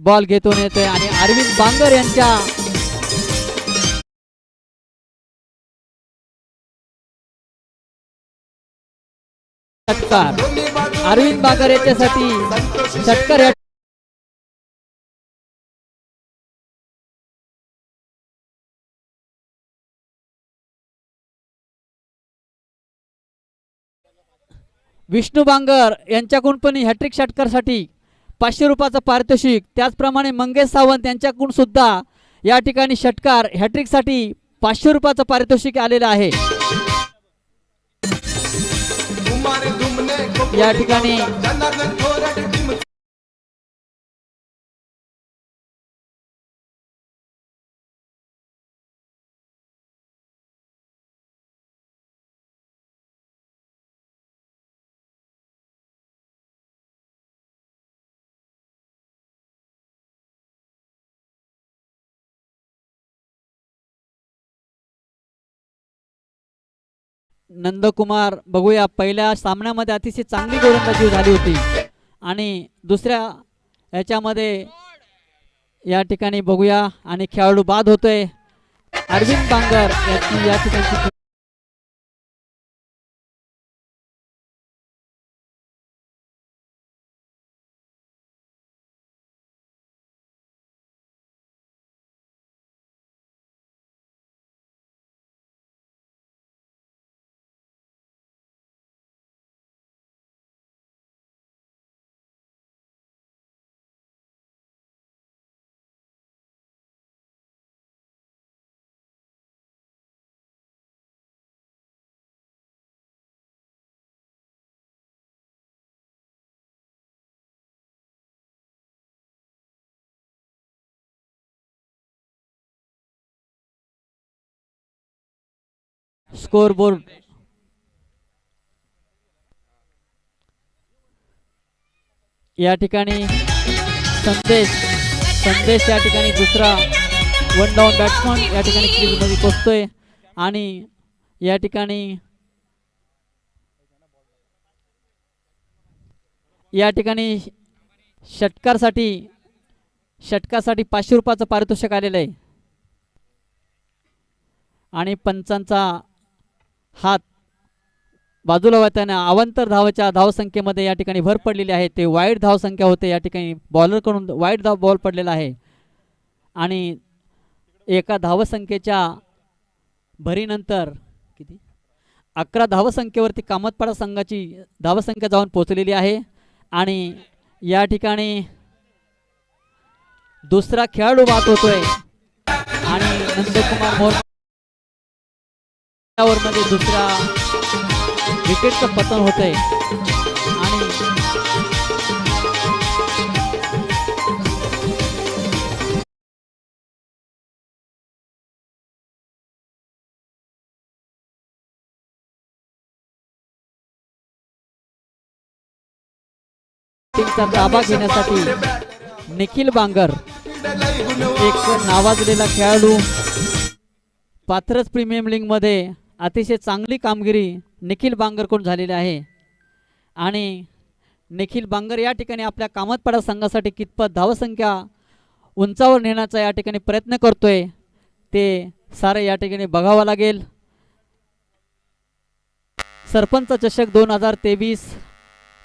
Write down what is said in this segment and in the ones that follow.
Ball घेतून येतोय आणि अरविंद बांगर यांच्या षटकार, अरविंद बांगर याच्यासाठी षटकार. विष्णू बांगर यांच्याकडून पण हॅट्रिक षटकारसाठी 500 रुपयाचं पारितोषिक. त्याचप्रमाणे मंगेश सावंत यांच्याकडून सुद्धा या ठिकाणी षटकार हॅट्रिकसाठी 500 रुपयाचं पारितोषिक आलेलं आहे. या ठिकाणी नंदकुमार बघूया, पहिल्या सामन्यामध्ये अतिशय चांगली गोलंदाजी झाली होती आणि दुसऱ्या याच्यामध्ये या ठिकाणी बघूया आणि खेळाडू बाद होतोय. अरविंद बांगर या ठिकाणी स्कोर बोर्ड या ठिकाणी संदेश या ठिकाणी दुसरा वन डाऊन बॅट्समन या ठिकाणी क्रीजमध्ये पोहोचतोय आणि या ठिकाणी षटकारसाठी 500 रुपयाचं पारितोषिक आलेलं आहे आणि पंचांचा हात बाजूला होताना अवांतर धावाच्या धावसंख्येमध्ये या ठिकाणी भर पडलेली आहे. ते वाईट धावसंख्या होते, या ठिकाणी बॉलरकडून वाईट बॉल पडलेला आहे आणि एका धावसंख्येच्या भरीनंतर किती 11 धावसंख्येवरती कामतपाडा संघाची धावसंख्या जाऊन पोहोचलेली आहे आणि या ठिकाणी दुसरा खेळाडू बाद होतोय आणि नंदकुमार मोर मध्ये दुसरा विकेटचं पतन होतंय आणि ताबा घेण्यासाठी निखिल बांगर एक नावाजलेला खेळाडू, पात्रच प्रीमियम लीग मध्ये अतिशय चांगली कामगिरी निखिल बांगरकडून झालेली आहे आणि निखिल बांगर या ठिकाणी आपल्या कामतपाडा संघासाठी कितपत धावसंख्या उंचावर नेण्याचा या ठिकाणी प्रयत्न करतोय ते सारे या ठिकाणी बघावं लागेल. सरपंच चषक 2023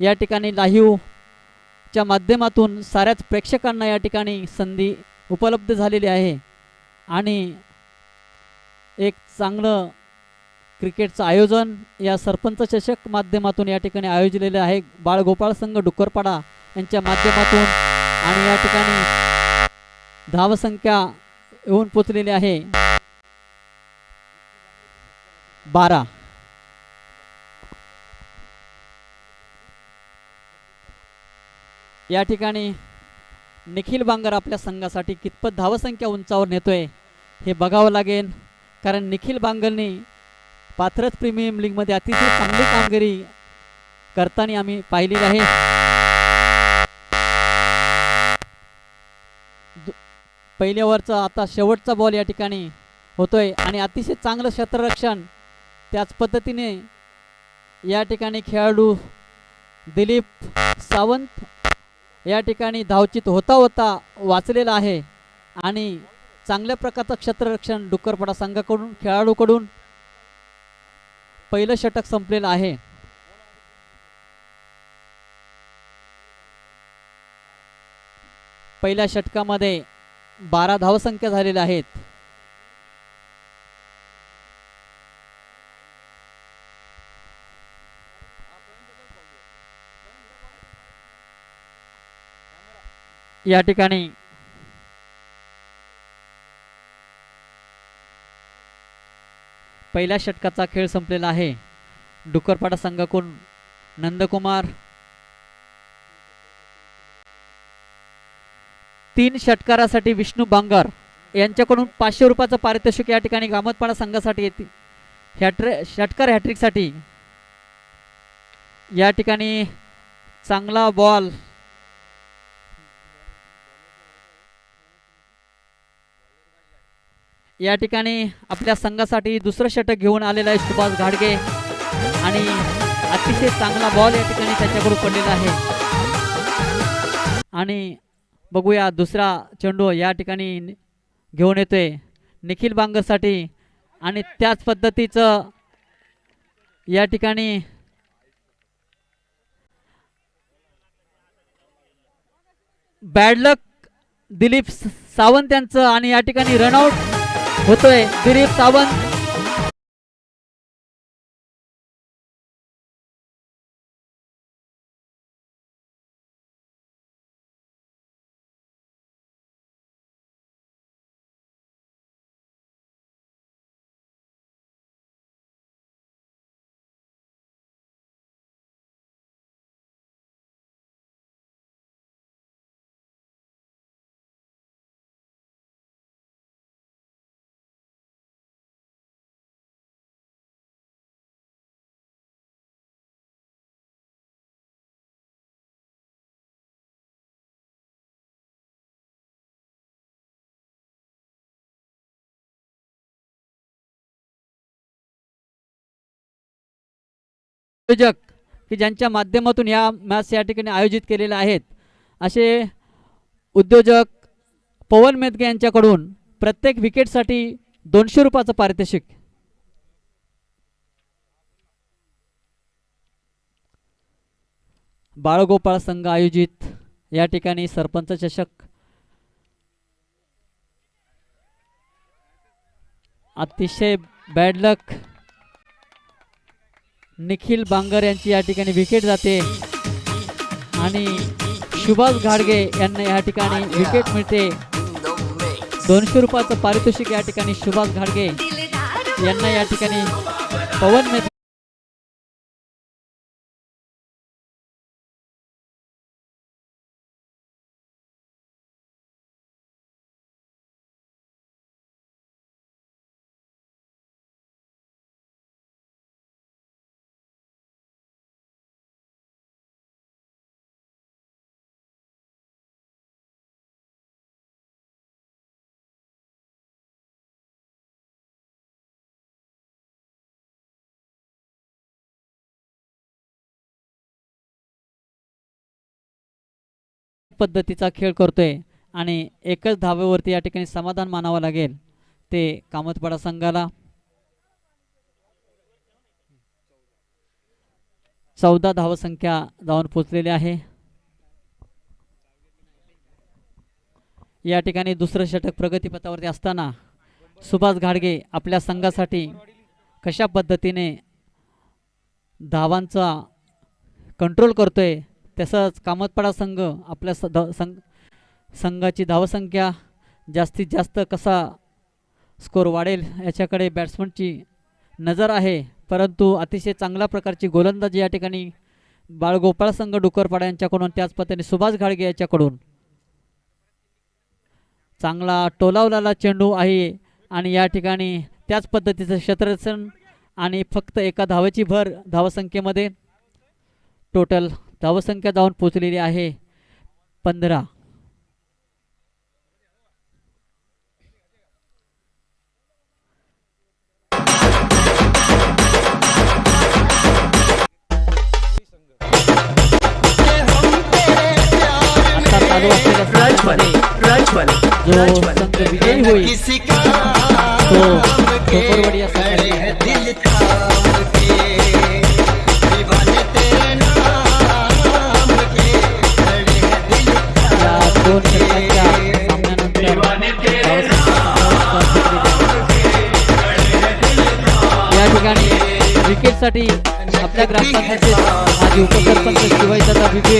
या ठिकाणी लाईव्हच्या माध्यमातून साऱ्याच प्रेक्षकांना या ठिकाणी संधी उपलब्ध झालेली आहे आणि एक चांगलं क्रिकेटचं आयोजन या सरपंच चषक माध्यमातून या ठिकाणी आयोजलेले आहे बाळगोपाळ संघ डुक्करपाडा यांच्या माध्यमातून आणि या ठिकाणी धावसंख्या येऊन पोचलेली आहे 12. या ठिकाणी निखिल बांगर आपल्या संघासाठी कितपत धावसंख्या उंचावर नेतोय हे बघावं लागेल, कारण निखिल बांगरने पात्रच प्रीमियम लीग मध्ये अतिशय चांगली कामगिरी करताना आम्ही पाहिलेली आहे. पहिल्या ओव्हरचा आता शेवटचा बॉल या ठिकाणी होतोय आणि अतिशय चांगलं क्षेत्ररक्षण त्याच पद्धतीने या ठिकाणी खेळाडू दिलीप सावंत या ठिकाणी धावचित होता होता वाचलेला आहे आणि चांगल्या प्रकारचं क्षेत्ररक्षण डुक्करपाडा संघाकडून खेळाडूकडून पहिलं षटक संपलेलं आहे. पहिल्या षटकामध्ये 12 धावसंख्या झालेल्या आहेत. या ठिकाणी पहिल्या षटकाचा खेळ संपलेला आहे. डुक्करपाडा संघाकडून नंदकुमार 3 षटकारासाठी विष्णू बांगर यांच्याकडून 500 रुपयाचं पारितोषिक या ठिकाणी गामतपाडा संघासाठी येते. षटकार हॅट्रिकसाठी या ठिकाणी चांगला बॉल या ठिकाणी आपल्या संघासाठी दुसरं षटक घेऊन आलेला आहे सुभाष घाडगे आणि अतिशय चांगला बॉल या ठिकाणी त्याच्याकडून पडलेला आहे. आणि बघूया दुसरा चेंडू या ठिकाणी घेऊन येतोय निखिल बांगरसाठी आणि त्याच पद्धतीचं या ठिकाणी बॅड लक दिलीप सावंत यांचं आणि या ठिकाणी रनआउट होतोय दिलीप सावंत. उद्योजक की ज्यांच्या माध्यमातून या मॅच या ठिकाणी आयोजित केलेल्या आहेत असे उद्योजक पवन मेदगे यांच्याकडून प्रत्येक विकेटसाठी 200 रुपयाचं पारितोषिक. बाळगोपाळ संघ आयोजित या ठिकाणी सरपंच चषक अतिशय बॅड लक निखिल बांगर यांची या ठिकाणी विकेट जाते आणि सुभाष घाडगे यांना या ठिकाणी विकेट मिळते. 200 रुपयाचं पारितोषिक या ठिकाणी सुभाष घाडगे यांना या ठिकाणी पवन मेदगे पद्धतीचा खेळ करतोय आणि एकच धावेवरती या ठिकाणी समाधान मानावं लागेल ते कामतपाडा संघाला. 14 धावसंख्या जाऊन पोचलेली आहे. या ठिकाणी दुसरं षटक प्रगतीपथावरती असताना सुभाष घाडगे आपल्या संघासाठी कशा पद्धतीने धावांचा कंट्रोल करतोय तसंच कामतपाडा संघ आपल्या संघाची धावसंख्या जास्तीत जास्त कसा स्कोर वाढेल याच्याकडे बॅट्समनची नजर आहे. परंतु अतिशय चांगल्या प्रकारची गोलंदाजी या ठिकाणी बाळगोपाळ संघ डुक्करपाडा यांच्याकडून त्याच पद्धतीने सुभाष घाडगे याच्याकडून चांगला टोलावलेला चेंडू आहे आणि या ठिकाणी त्याच पद्धतीचं क्षेत्ररक्षण आणि फक्त एका धावेची भर धावसंख्येमध्ये टोटल धावसंख्या जाऊन पोचलेली आहे 15. चालू असलेल्या सामन्यामध्ये जो संघ विजयी होईल तो डोंबरवाडी या संघाची या दोन षटकांच्या सामन्यानंतर या ठिकाणी विकेटसाठी आपल्या ग्रामपंचायतीचे माजी उपसरपंच शिवाजीदादा बिबे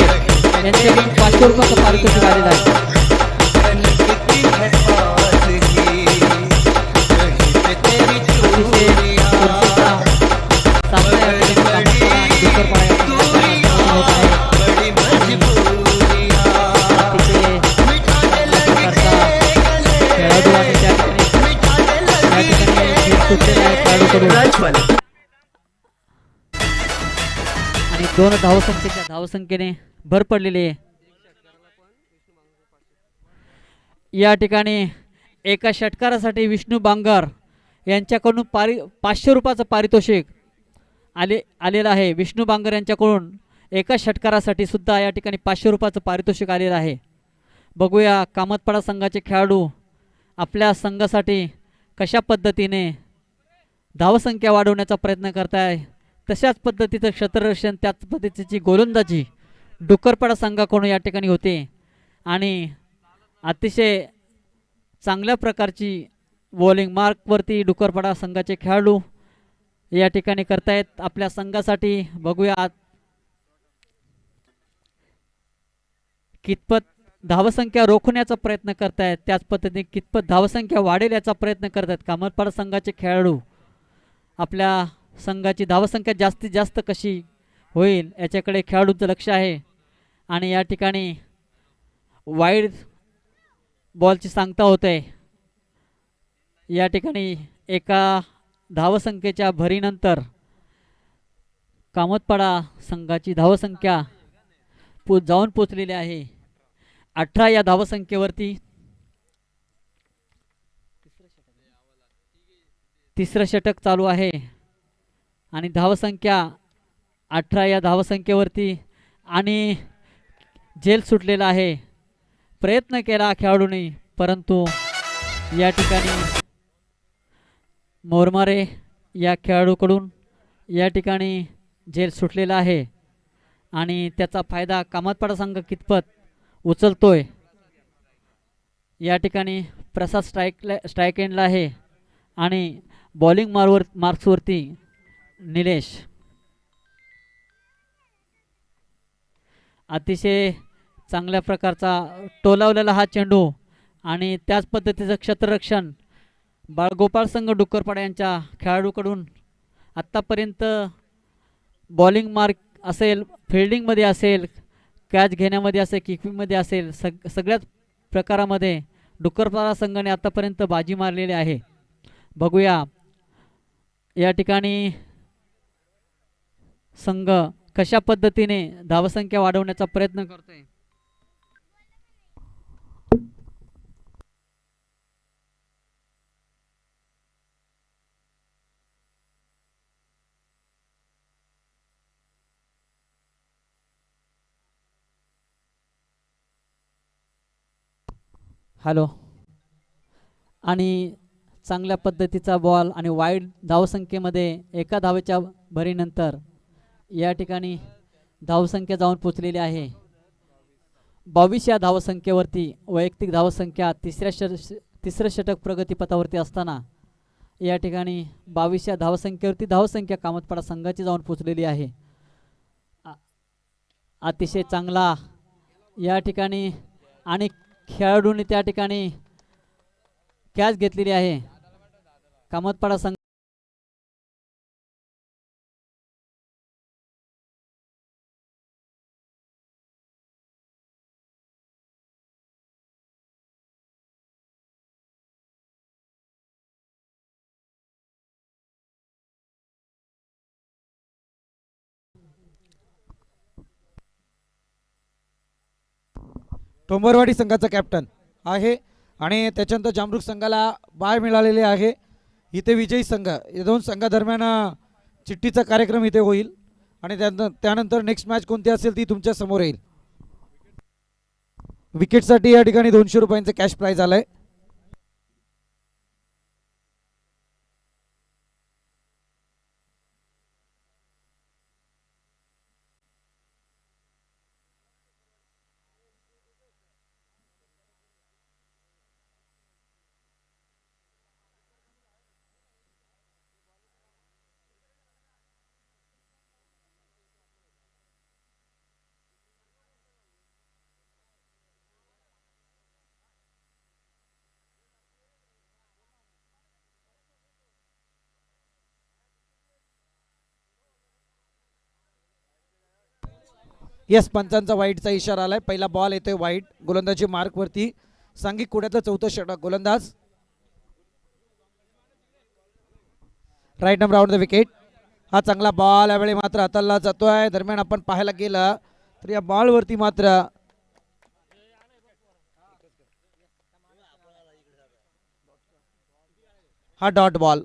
यांच्याकडून 500 रुपयाचं पारितोषिक आलेलं आहे. आणि 2 धावसंख्येच्या धावसंख्येने भर पडलेली आहे. या ठिकाणी एका षटकारासाठी विष्णू बांगर यांच्याकडून 500 रुपयाचं पारितोषिक आलेलं आहे. विष्णू बांगर यांच्याकडून एका षटकारासाठी सुद्धा या ठिकाणी 500 रुपयाचं पारितोषिक आलेलं आहे. बघूया कामतपाडा संघाचे खेळाडू आपल्या संघासाठी कशा पद्धतीने धावसंख्या वाढवण्याचा प्रयत्न करताय. तशाच पद्धतीचं क्षेत्ररक्षण त्याच पद्धतीची गोलंदाजी डुक्करपाडा संघाकडून या ठिकाणी होते आणि अतिशय चांगल्या प्रकारची बॉलिंग मार्कवरती डुक्करपाडा संघाचे खेळाडू या ठिकाणी करतायत आपल्या संघासाठी. बघूया कितपत धावसंख्या रोखण्याचा प्रयत्न करतायत, त्याच पद्धतीने कितपत धावसंख्या वाढेल याचा प्रयत्न करतायत कामतपाडा संघाचे खेळाडू. आपल्या संघाची धावसंख्या जास्तीत जास्त कशी होईल याच्याकडे खेळाडूंचं लक्ष आहे आणि या ठिकाणी वाईड बॉलची सांगता होते. या ठिकाणी एका धावसंख्येच्या भरीनंतर कामतपाडा संघाची धावसंख्या जाऊन पोचलेली आहे 18 या धावसंख्येवरती. तिसरं षटक चालू आहे आणि धावसंख्या 18 या धावसंख्येवरती आणि झेल सुटलेला आहे. प्रयत्न केला खेळाडूंनी परंतु या ठिकाणी मोरमारे या खेळाडूकडून या ठिकाणी झेल सुटलेला आहे आणि त्याचा फायदा कामतपाडा संघ कितपत उचलतोय. या ठिकाणी प्रसाद स्ट्राईक एंडला आहे आणि बॉलिंग मार्क्सवरती निलेश. अतिशय चांगल्या प्रकारचा टोलावलेला हा चेंडू आणि त्याच पद्धतीचं क्षेत्ररक्षण बाळगोपाळ संघ डुक्करपाडा यांच्या खेळाडूकडून आत्तापर्यंत बॉलिंग मार्क असेल, फिल्डिंगमध्ये असेल, कॅच घेण्यामध्ये असेल, किकिंगमध्ये असेल, सगळ्याच प्रकारामध्ये डुक्करपाडा संघाने आतापर्यंत बाजी मारलेली आहे. बघूया या ठिकाणी संघ कशा पद्धतीने धावसंख्या वाढवण्याचा प्रयत्न करतोय. हॅलो आणि चांगल्या पद्धतीचा बॉल आणि वाईड धावसंख्येमध्ये एका धावेच्या भरीनंतर या ठिकाणी धावसंख्या जाऊन पोचलेली आहे 22 या धावसंख्येवरती. वैयक्तिक धावसंख्या तिसरं षटक प्रगतीपथावरती असताना या ठिकाणी 22 या धावसंख्येवरती धावसंख्या कामतपाडा संघाची जाऊन पोचलेली आहे. अतिशय चांगला या ठिकाणी आणि खेळाडूंनी त्या ठिकाणी कॅच घेतलेली आहे. कामतपाडा संघ टोंबरवाडी संघाचा कॅप्टन आहे आणि त्याच्यानंतर जामरुख संघाला बाय मिळालेले आहे. इथे विजयी संघ या दोन संघादरम्यान चिठ्ठीचा कार्यक्रम इथे होईल आणि त्यानंतर नेक्स्ट मॅच कोणती असेल ती तुमच्या समोर येईल. विकेटसाठी या ठिकाणी 200 रुपयांचं कॅश प्राइज आलंय. येस, पंचांचा वाईटचा इशारा आलाय. पहिला बॉल येतोय वाईट. गोलंदाजी मार्क वरती. सांघिक कुड्यातलं चौथं षटक. गोलंदाज right number out the wicket. हा चांगला बॉल यावेळी मात्र हाताला जातोय. दरम्यान आपण पाहायला गेलं तर या बॉल वरती मात्र हा dot ball.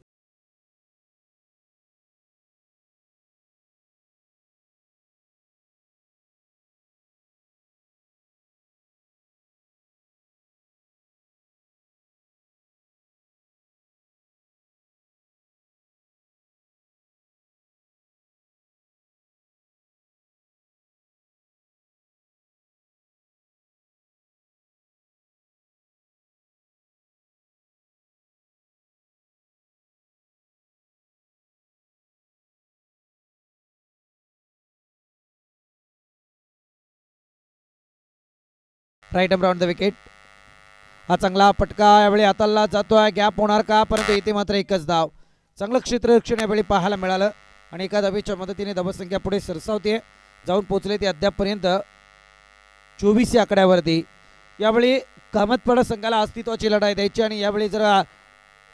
Right number on the wicket. हा चांगला फटका यावेळी हाताला जातोय. गॅप होणार का, परंतु इथे मात्र एकच धाव. चांगलं क्षेत्ररक्षण यावेळी पाहायला मिळालं आणि एका धावेच्या मदतीने धावसंख्या पुढे सरसावते. जाऊन पोहोचले ते अद्यापपर्यंत 24 या आकड्यावरती. यावेळी कामतपाडा संघाला अस्तित्वाची लढाई द्यायची आणि यावेळी जर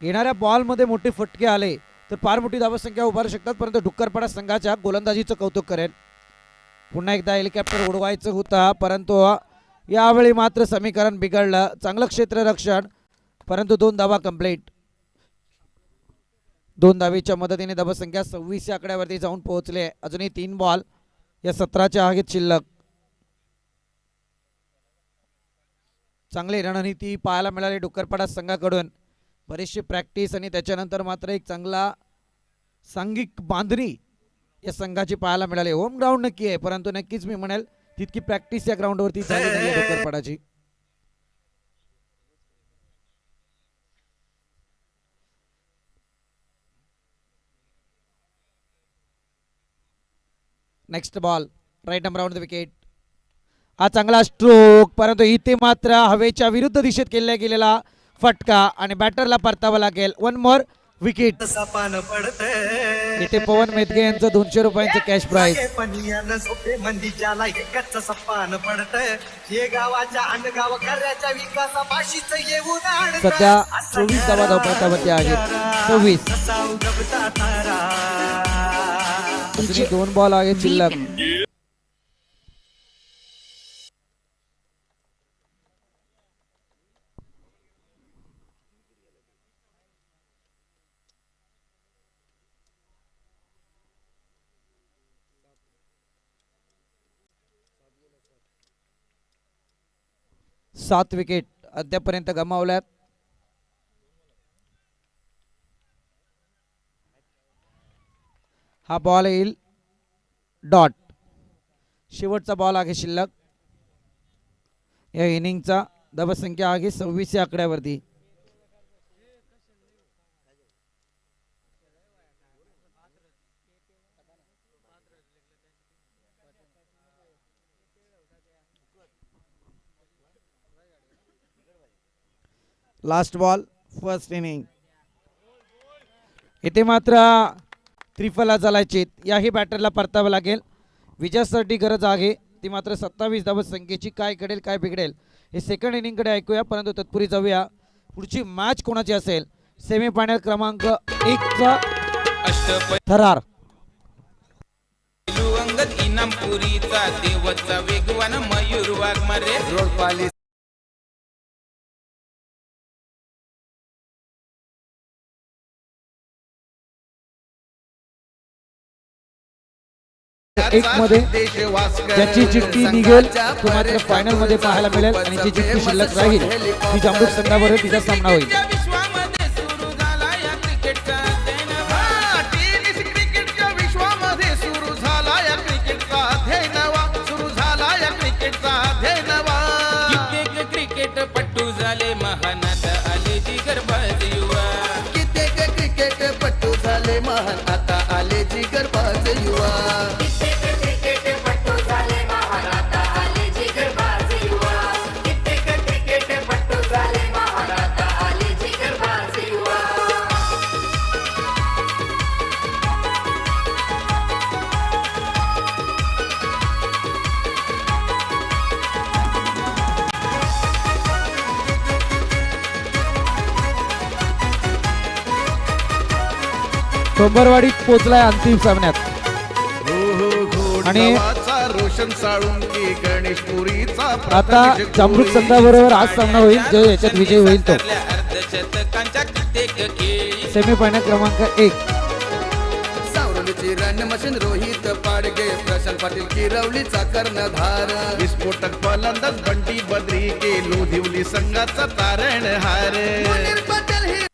येणाऱ्या बॉलमध्ये मोठे फटके आले तर फार मोठी धावसंख्या उभारू शकतात. परंतु डुक्करपाडा संघाच्या गोलंदाजीचं कौतुक करेल. पुन्हा एकदा हेलिकॉप्टर उडवायचं होता, परंतु यावेळी मात्र समीकरण बिघडलं. चांगलं क्षेत्ररक्षण, परंतु 2 धावा कंप्लीट. 2 धावेच्या मदतीने धावसंख्या 26 या आकड्यावरती जाऊन पोहोचले. अजूनही 3 बॉल या 17च्या आहेत शिल्लक. चांगली रणनीती पाहायला मिळाली डुक्करपाडा संघाकडून. बरीचशी प्रॅक्टिस आणि त्याच्यानंतर मात्र एक चांगला सांघिक बांधणी या संघाची पाहायला मिळाली. होम ग्राउंड नक्की आहे, परंतु नक्कीच मी म्हणेल तितकी प्रॅक्टिस या ग्राउंडवरती झाली नाही डुक्करपाडाची. Next ball right number on the wicket. हा चांगला स्ट्रोक, परंतु इथे मात्र हवेच्या विरुद्ध दिशेत केला गेलेला फटका आणि बॅटरला परतावा लागेल. 1 मोर विकेट. इथे पवन मेदगे यांचं 200 रुपयांचं कॅश प्राइज. सध्या 24 धावा धावपटावरती आहेत. 24. 2 बॉल आहेत शिल्लक. सात विकेट अद्यापर्यंत गमावल्यात. हा बॉल येईल डॉट. शेवटचा बॉल आहे शिल्लक या इनिंगचा. धावसंख्या आहे 26 या आकड्यावरती. Last ball first inning. इथे मात्र त्रिफला चालायचे. याही बॅटरला परतावं लागेल. विजयासाठी गरज आहे ती मात्र 27 धावसंख्येची. काय घडेल काय बिघडेल हे सेकंड इनिंगकडे ऐकूया, परंतु तत्पूर्वी जाऊया पुढची मॅच कोणाची असेल. सेमीफायनल क्रमांक 1 चा थरार. इनामपुरीचा देवचा वेगवान मयूर वाघमारे. एक मध्ये ज्याची चिठ्ठी निघेल तो मात्र फायनल मध्ये पाहायला मिळेल आणि जी चिठ्ठी शिल्लक राहील ती जामरूक संघाबरोबर तिचा सामना होईल. विश्वामध्ये सुरू झाला या क्रिकेटचा टेनिस क्रिकेटच्या विश्वामध्ये सुरू झाला या क्रिकेटचा अध्यय नवा सुरू झाला या क्रिकेटचा अध्यय नवा. कित्येक क्रिकेट पट्टू झाले महान आता आले जिगरबाज युवा. कित्येक क्रिकेट पट्टू झाले महान आता आले जिगरबाज युवा. कित्येक क्रिकेटपटू झाले महान आता आले जिगरबाज युवा. कित्येक क्रिकेटपटू झाले महान आता आले जिगरबाज युवा. टोंबरवाडीत पोहोचलाय अंतिम सामन्यात आणि रोशन साळुंकी गणेशपुरीचा आता जामरूक संघाबरोबर आज सामना होईल. जो याच्यात विजय होईल तो अर्धशतकांच्या कित्येक खेळी सेमीफायनल क्रमांक 1. सावरलीची रन मशीन रोहित पाडगे प्रशांत पाटील किरवलीचा कर्णधार. विस्फोटक फलंदाज बंटी बद्री केलो धिवली संघाचा तारणहार. मुनीर पटेल ही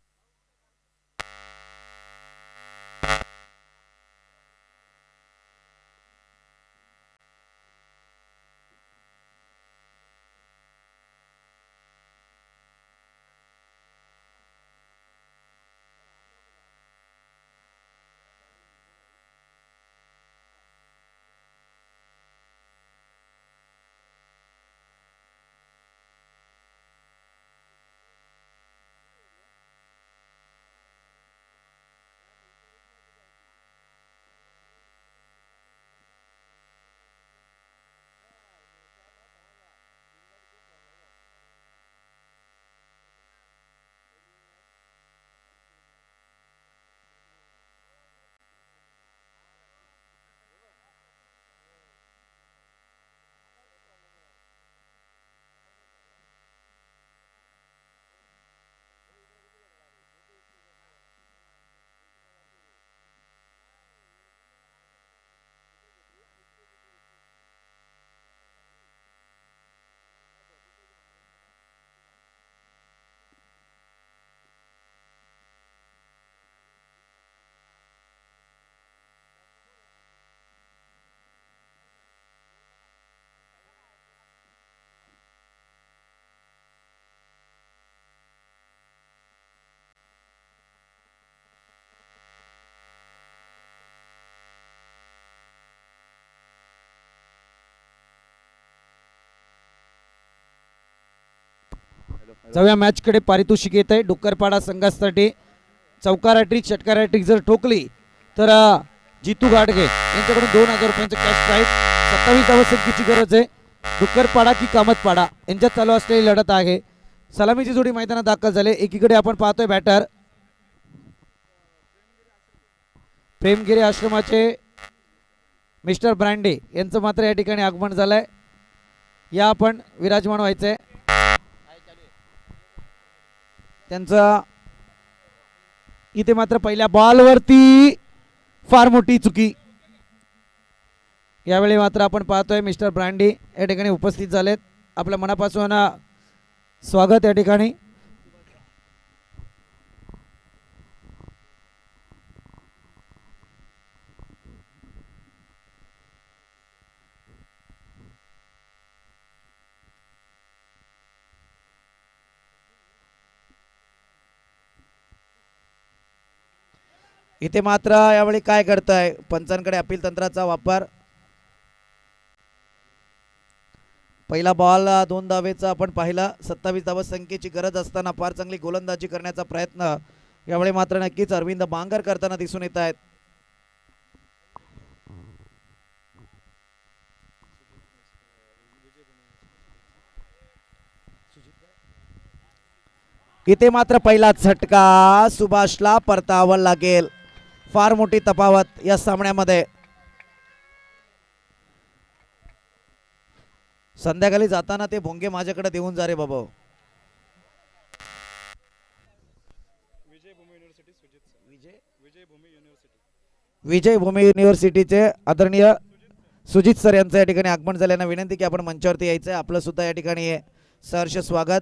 जाऊया मॅच कडे. पारितोषिक येत आहे डुक्करपाडा संघासाठी. चौकार हॅट्रिक षटकार हॅट्रिक जर ठोकली तर जितू गाडगे यांच्याकडून 2000 रुपयांचं कॅश प्राईज. 27 धावसंख्येची गरज आहे. डुक्करपाडा की कामतपाडा यांच्यात चालू असलेली लढत आहे. सलामीची जोडी मैदानात दाखल झाले. एकीकडे आपण पाहतोय बॅटर प्रेमगिरी आश्रमाचे मिस्टर ब्रँडे यांचं मात्र या ठिकाणी आगमन झालंय. या आपण विराजमान व्हायचंय. त्यांचा इथे मात्र पहिल्या बॉलवरती फार मोठी चुकी. यावेळी मात्र आपण पाहतोय मिस्टर ब्रँडी या ठिकाणी उपस्थित झालेत. आपल्या मनापासून स्वागत या ठिकाणी. इथे मात्र यावेळी काय करताय पंचांकडे अपील तंत्राचा वापर. पहिला बॉल 2 धावेचा आपण पाहिला. 27 धावा संख्येची गरज असताना फार चांगली गोलंदाजी करण्याचा प्रयत्न यावेळी मात्र नक्कीच अरविंद बांगर करताना दिसून येत आहेत. इथे मात्र पहिला झटका सुभाषला परतावा लागेल. फार मोठी तफावत या सामन्यामध्ये. संध्याकाळी जाताना ते भोंगे माझ्याकडे देऊन जा रे बाबा. विजय भूमी युनिव्हर्सिटीचे आदरणीय सुजित सर यांचं या ठिकाणी आगमन झाल्यानं विनंती की आपण मंचावरती यायचं आहे. आपलं सुद्धा या ठिकाणी सहर्ष स्वागत.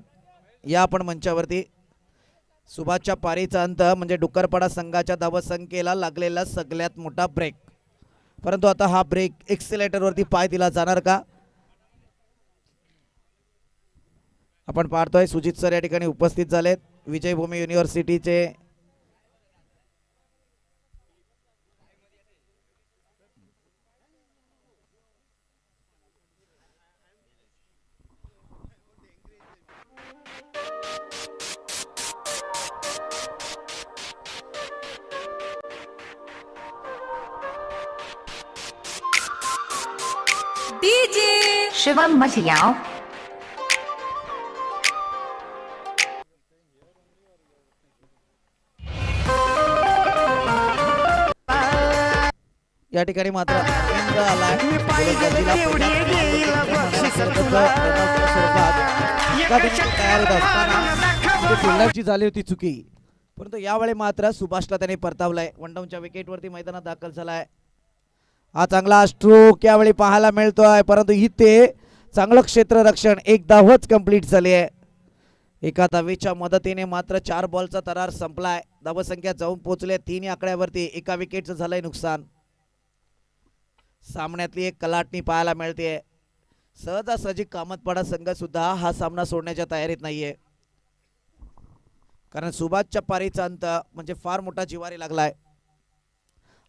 या आपण मंचावरती. सुभाषच्या पारीचा अंत म्हणजे डुक्करपाडा संघाच्या धावसंख्येला लागलेला सगळ्यात मोठा ब्रेक. परंतु आता हा ब्रेक एक्सिलेटरवरती पाय दिला जाणार का? आपण पाहतोय सुजित सर या ठिकाणी उपस्थित झालेत. विजयभूमी युनिव्हर्सिटीचे शिवम मछियाओं या ठिकाणी मात्र आनंद आलाय. गोलंदाजीला तयार होत असताना फिल्डरची झाली होती चुकी. परंतु यावेळी मात्र सुभाषला त्याने परतावलाय. वन डाऊनच्या विकेटवरती मैदानात दाखल झालाय. हा चांगला स्ट्रोक यावेळी पाहायला मिळतोय. परंतु इथे चांगलं क्षेत्ररक्षण. एक धावच कंप्लीट झाली आहे. एका धावेच्या मदतीने मात्र 4 बॉलचा तरार संपलाय. धावसंख्या जाऊन पोहोचले 3 आकड्यावरती. एका विकेटचं झालंय नुकसान. सामन्यातली एक कलाटणी पाहायला मिळते. सहजासहजी कामतपाडा संघ सुद्धा हा सामना सोडण्याच्या तयारीत नाहीये. कारण सुभाषच्या पारीचा अंत म्हणजे फार मोठा जिवारी लागलाय.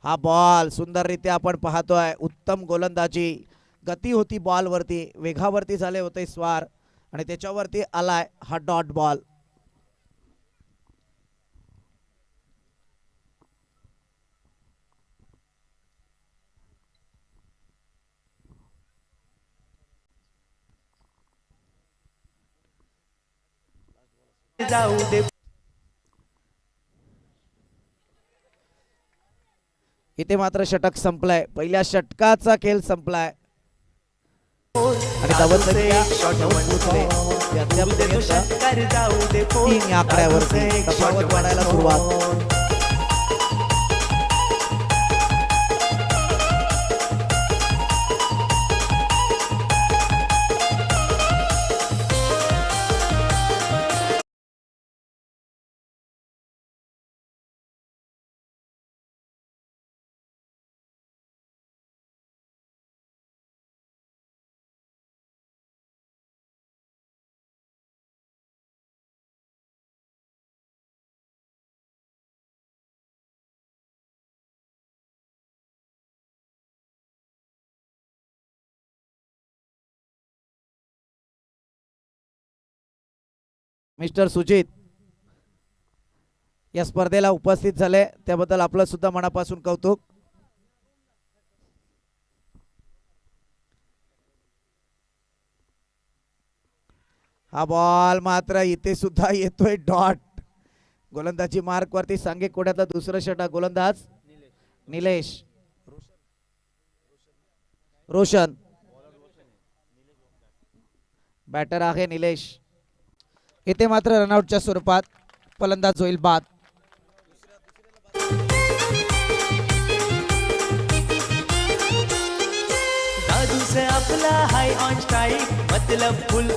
हा बॉल सुंदररित्या आपण पाहतोय. उत्तम गोलंदाजी. गती होती बॉलवरती. वेगावरती झाले होते स्वार आणि त्याच्यावरती आलाय हा डॉट बॉल. इथे मात्र षटक संपलाय. पहिल्या षटकाचा खेळ संपलाय आणि धावसंख्या 3 आकड्यावरती तफावत वाढायला सुरुवात. मिस्टर सुजित या स्पर्धेला उपस्थित झाले त्याबद्दल आपलं सुद्धा मनापासून कौतुक. हा बॉल मात्र इथे सुद्धा येतोय डॉट. गोलंदाजी मार्क वरती. सांगे कोड्यातला दुसरं षटक. गोलंदाज निलेश रोशन. बॅटर आहे निलेश. इथे मात्र रनआउटच्या स्वरूपात फलंदाज होईल बाद. दादू से आपला हाय ऑन स्ट्राइक मतलब फुल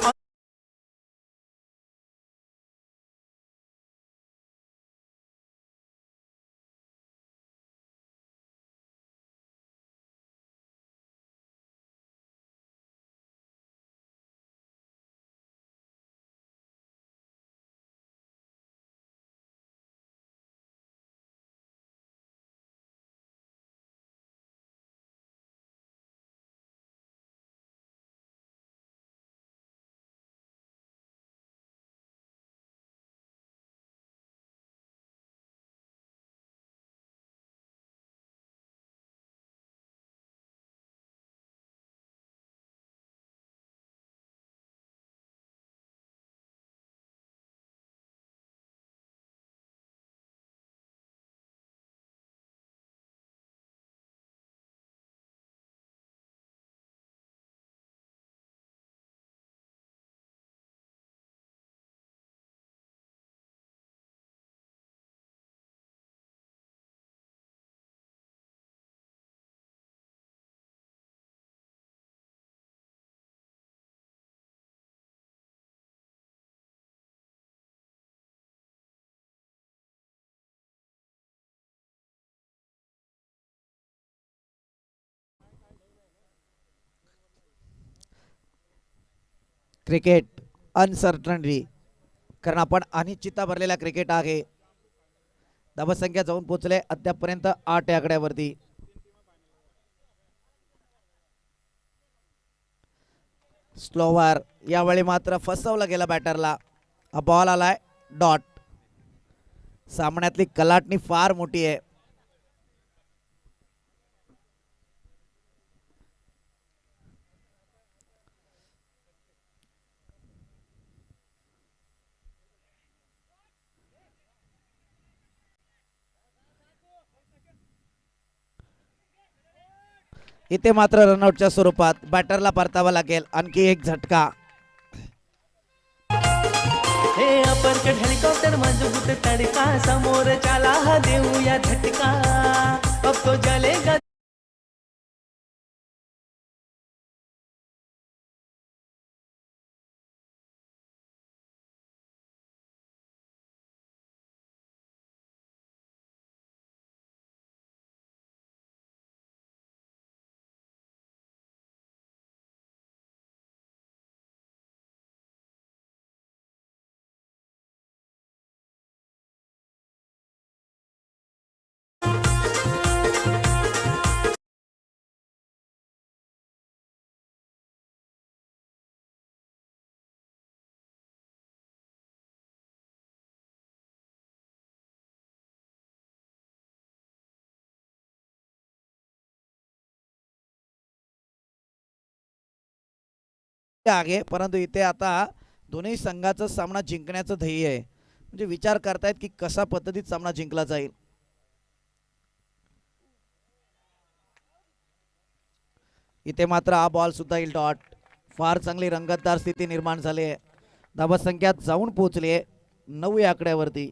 क्रिकेट अनसर्टनली, कारण आपण अनिश्चितता भरलेला क्रिकेट आहे. धावसंख्या जाऊन पोहोचले अद्यापपर्यंत 8 या आकड्यावरती. स्लोवर यावेळी मात्र फसवलं गेलं बॅटरला. हा बॉल आलाय डॉट. सामन्यातली कलाटणी फार मोठी आहे. इथे मात्र रनआउटच्या स्वरूपात बॅटरला परतावा लागेल. आणखी एक झटका. हे अपरकट हेलिकॉप्टर मजबूत तडका समोर चाला हा देऊया झटका अब तो जलेगा आहे, परंतु इथे आता दोन्ही संघाचा सामना जिंकण्याचं ध्येय आहे. म्हणजे विचार करतायत की कशा पद्धतीत सामना जिंकला जाईल. इथे मात्र हा बॉल सुद्धा येईल डॉट. फार चांगली रंगतदार स्थिती निर्माण झाली आहे. धावसंख्या जाऊन पोहोचली आहे 9 या आकड्यावरती.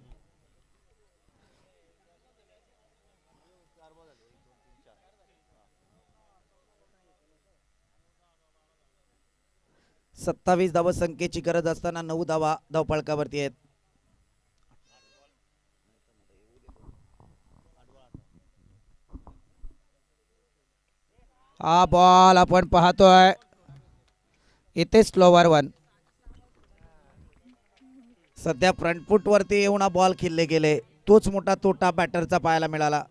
सत्तावीस धावसंख्येची गरज असताना 9 धावा धावफलकावरती आहेत. हा बॉल आपण पाहतोय इथे स्लोवर वन. सध्या फ्रंटफूट वरती येऊन हा बॉल खेळले गेले. तोच मोठा तोटा बॅटरचा पाहायला मिळाला.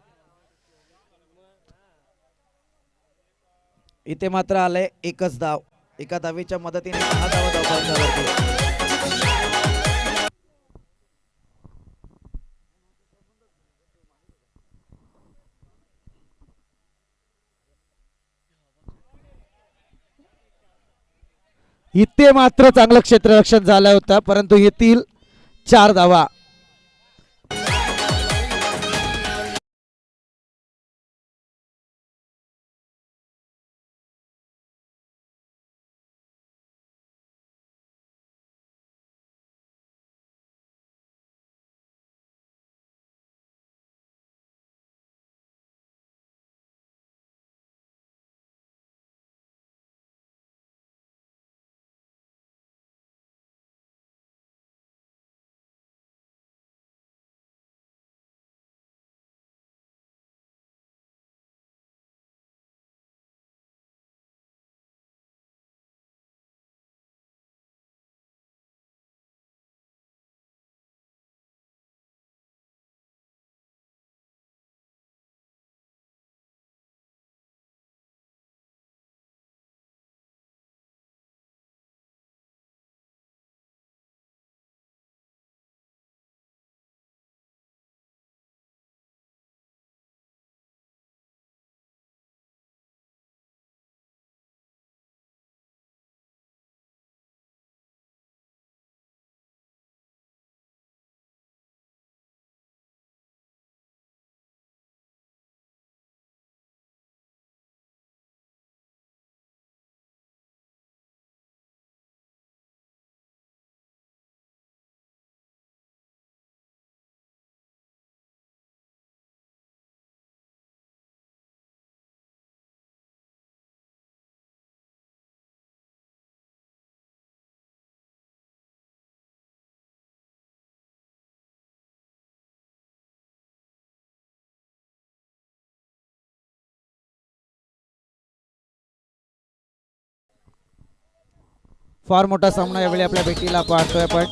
इथे मात्र आले एकच धाव. एका धावेच्या मदतीने 6 धावा धावफलकावरती. इथे मात्र चांगलं क्षेत्ररक्षण झालं होतं, परंतु येथील 4 धावा. फार मोठा सामना यावेळी आपल्या भेटीला पाहतोय आपण.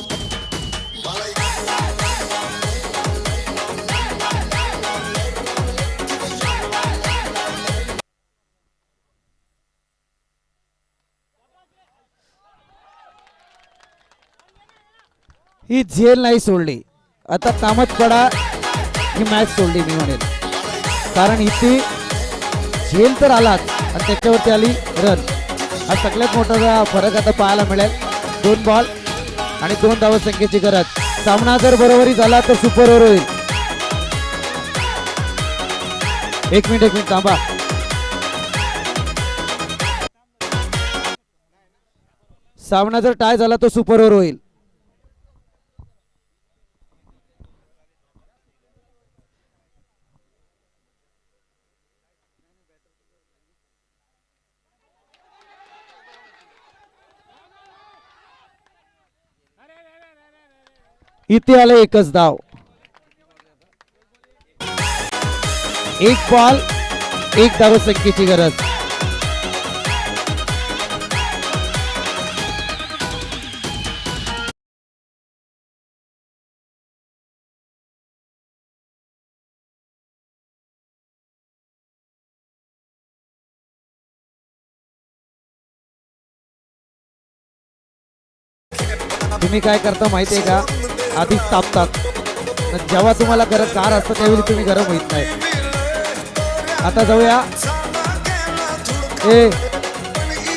ही झेल नाही सोडली, आता कामच पडा ही मॅच सोडली मी म्हणेल. कारण इथे झेल तर आलाच आणि त्याच्यावरती आली रन. हा सगळ्यात मोठा फरक आता पाहायला मिळेल. 2 बॉल आणि 2 धावसंख्येची गरज. सामना जर बरोबरी झाला तर सुपर ओव्हर होईल. एक मिनिट थांबा. सामना जर टाय झाला तर सुपर ओव्हर होईल. इथे आलं एकच धाव. 1 बॉल 1 धावसंख्येची गरज. तुम्ही काय करता माहितीये का, आधीच तापतात. जेव्हा तुम्हाला गरम गार असतं त्यावेळी तुम्ही गरम होत नाही. आता जाऊया. ए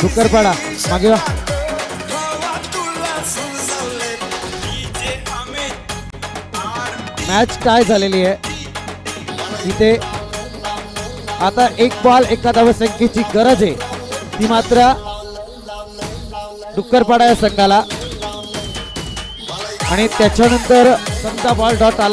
डुक्करपाडा मागे वा. मॅच टाय झालेली आहे इथे. आता 1 बॉल 1 धावसंख्येची गरज आहे, ती मात्र डुक्करपाडा या संघाला. आणि त्याच्यानंतर समजा बॉल डॉट आला